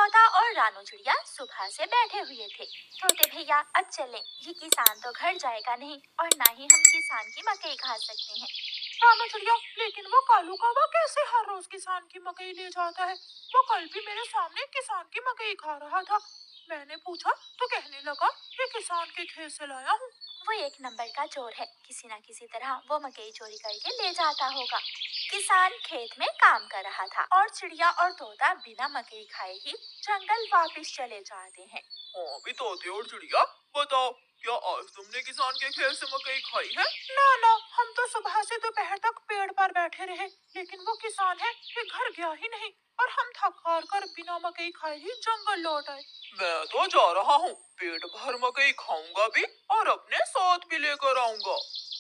तोता और रानू चिड़िया सुबह से बैठे हुए थे। तोते भैया अब चलें, ये किसान तो घर जाएगा नहीं और ना ही हम किसान की मकई खा सकते हैं। रानू चिड़िया, लेकिन वो कालू कौवा कैसे हर रोज किसान की मकई ले जाता है? वो कल भी मेरे सामने किसान की मकई खा रहा था। मैंने पूछा तो कहने लगा ये किसान के खेत से लाया हूँ। वो एक नंबर का चोर है, किसी न किसी तरह वो मकई चोरी करके ले जाता होगा। किसान खेत में काम कर रहा था और चिड़िया और तोता बिना मकई खाए ही जंगल वापस चले जाते हैं। हाँ भी तोते और चिड़िया, बताओ क्या आज तुमने किसान के खेत से मकई खाई है? ना ना, हम तो सुबह से दोपहर तक पेड़ पर बैठे रहे, लेकिन वो किसान है कि घर गया ही नहीं और हम थक हार कर बिना मकई खाए ही जंगल लौट आए। मैं तो जा रहा हूँ, पेट भर मकई खाऊंगा भी और अपने साथ भी लेकर आऊंगा।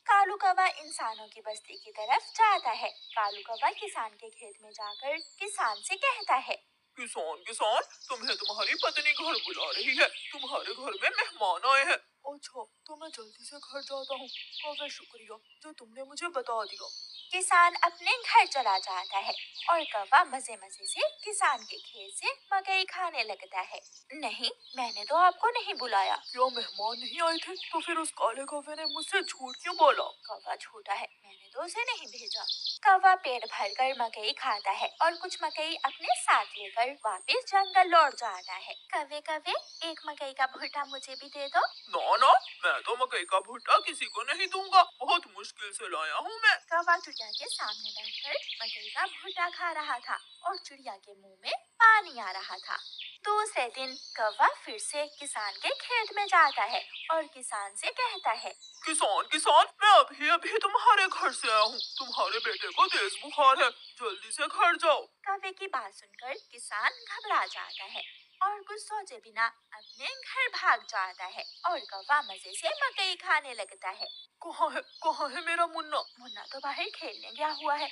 कालू कौवा इंसानों की बस्ती की तरफ जाता है। कालू कौवा किसान के खेत में जाकर किसान से कहता है, किसान किसान, तुम्हें तुम्हारी पत्नी घर बुला रही है, तुम्हारे घर में मेहमान आए हैं। अच्छा, तो मैं जल्दी से घर जाता हूँ। कौवे, शुक्रिया जो तुमने मुझे बता दिया। किसान अपने घर चला जाता है और कौवा मजे मजे से किसान के खेत से मकई खाने लगता है। नहीं, मैंने तो आपको नहीं बुलाया। क्या मेहमान नहीं आए थे? तो फिर उस काले कौवे ने मुझसे झूठ क्यों बोला? कौवा झूठा है, मैंने तो उसे नहीं भेजा। कौवा पेट भरकर मकई खाता है और कुछ मकई अपने साथ लेकर वापस जंगल लौट जाता है। कौवे कौवे, एक मकई का भुट्टा मुझे भी दे दो। ना ना, मैं तो मकई का भुट्टा किसी को नहीं दूंगा, बहुत मुश्किल से लाया हूँ मैं। कौवा चिड़िया के सामने बैठकर मकई का भुट्टा खा रहा था और चिड़िया के मुंह में पानी आ रहा था। दूसरे दिन कौवा फिर से किसान के खेत में जाता है और किसान से कहता है, किसान किसान, मैं अभी अभी तुम्हारे घर से आया हूँ, तुम्हारे बेटे को तेज बुखार है, जल्दी से घर जाओ। कौवे की बात सुनकर किसान घबरा जाता है और कुछ सोचे बिना अपने घर भाग जाता है और कौवा मजे से मकई खाने लगता है। कहाँ है मेरा मुन्ना? मुन्ना तो बाहर खेलने गया हुआ है।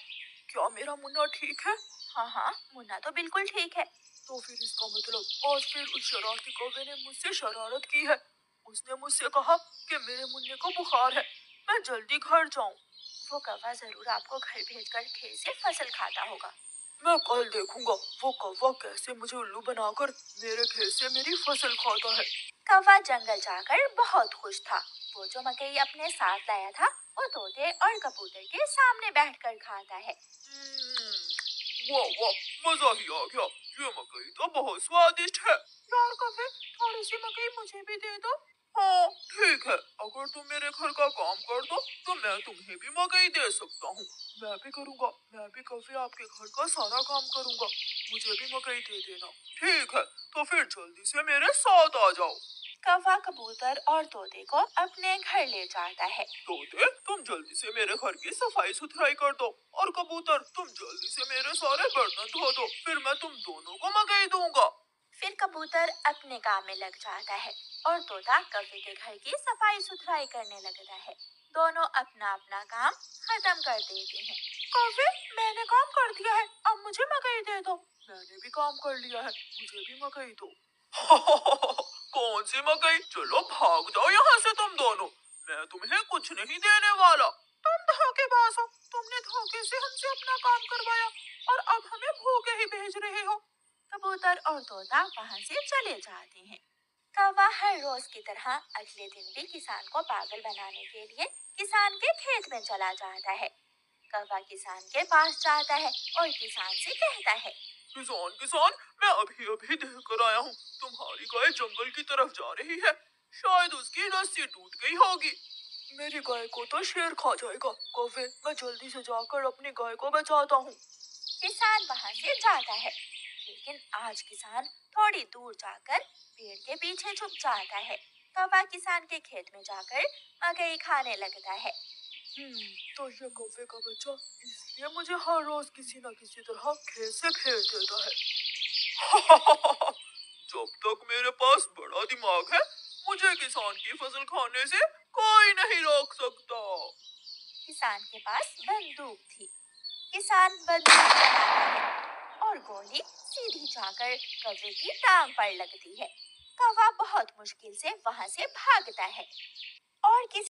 क्या मेरा मुन्ना ठीक है? हाँ हाँ, मुन्ना तो बिल्कुल ठीक है। तो फिर इसका मतलब आज फिर उस शरारती कौवे ने मुझसे शरारत की है। उसने मुझसे कहा कि मेरे मुन्ने को बुखार है, मैं जल्दी घर जाऊं। वो कौवा जरूर आपको घर भेजकर खेत से फसल खाता होगा। मैं कल देखूंगा वो कौवा कैसे मुझे उल्लू बनाकर मेरे खेत से मेरी फसल खाता है। कौवा जंगल जाकर बहुत खुश था। वो जो मकई अपने साथ लाया था वो तोते और कबूतर के सामने बैठकर खाता है। वाह वाह, मजा ही आ गया, ये मकई तो बहुत स्वादिष्ट है। यार कौवे, थोड़ी सी मकई मुझे भी दे दो। हाँ ठीक है, अगर तुम मेरे घर का काम कर दो तो मैं तुम्हें भी मकई दे सकता हूँ। मैं भी करूँगा, मैं भी कौवे आपके घर का सारा काम करूँगा, मुझे भी मकई दे देना। ठीक है, तो फिर जल्दी से मेरे साथ आ जाओ। कौवा कबूतर और तोते को अपने घर ले जाता है। तोते, तुम जल्दी से मेरे घर की सफाई सुथराई कर दो और कबूतर तुम जल्दी से मेरे सारे बर्तन धो दो, फिर मैं तुम दोनों को मकई दूंगा। फिर कबूतर अपने काम में लग जाता है और तोता कौवे के घर की सफाई सुथराई करने लगता है। दोनों अपना अपना काम खत्म कर देते हैं। कौवे, मैंने काम कर दिया है, अब मुझे मकई दे दो। मैंने भी काम कर लिया है, मुझे भी मकई दो। कौन सी मकई? चलो भाग जाओ यहाँ से तुम दोनों, मैं तुम्हें कुछ नहीं देने वाला। तुम धोखेबाज हो, तुमने धोखे से हमसे अपना काम करवाया और अब हमें भूखे ही भेज रहे हो। कबूतर और तोता वहाँ से चले जाते हैं। कौवा हर रोज की तरह अगले दिन भी किसान को पागल बनाने के लिए किसान के खेत में चला जाता है। कौवा किसान के पास जाता है और किसान से कहता है, किसान किसान, मैं अभी अभी देख कर आया हूँ, तुम्हारी गाय जंगल की तरफ जा रही है, शायद उसकी रस्सी टूट गई होगी। मेरी गाय को तो शेर खा जाएगा। कौवे, मैं जल्दी से जाकर अपनी गाय को बचाता हूँ। किसान वहाँ से जाता है, लेकिन आज किसान थोड़ी दूर जाकर पेड़ के पीछे छुप जाता है। कौवा किसान के खेत में जाकर मकई खाने लगता है। तो ये कौवे का बच्चा इसलिए मुझे हर रोज किसी न किसी तरह खेत से भेज देता है। जब तक मेरे पास बड़ा दिमाग है, मुझे किसान की फसल खाने से कोई नहीं रोक सकता। किसान के पास बंदूक थी। किसान बंदूक चलाता है और गोली सीधी जाकर कौवे की टांग पर लगती है। कौवा बहुत मुश्किल से वहाँ से भागता है और किसी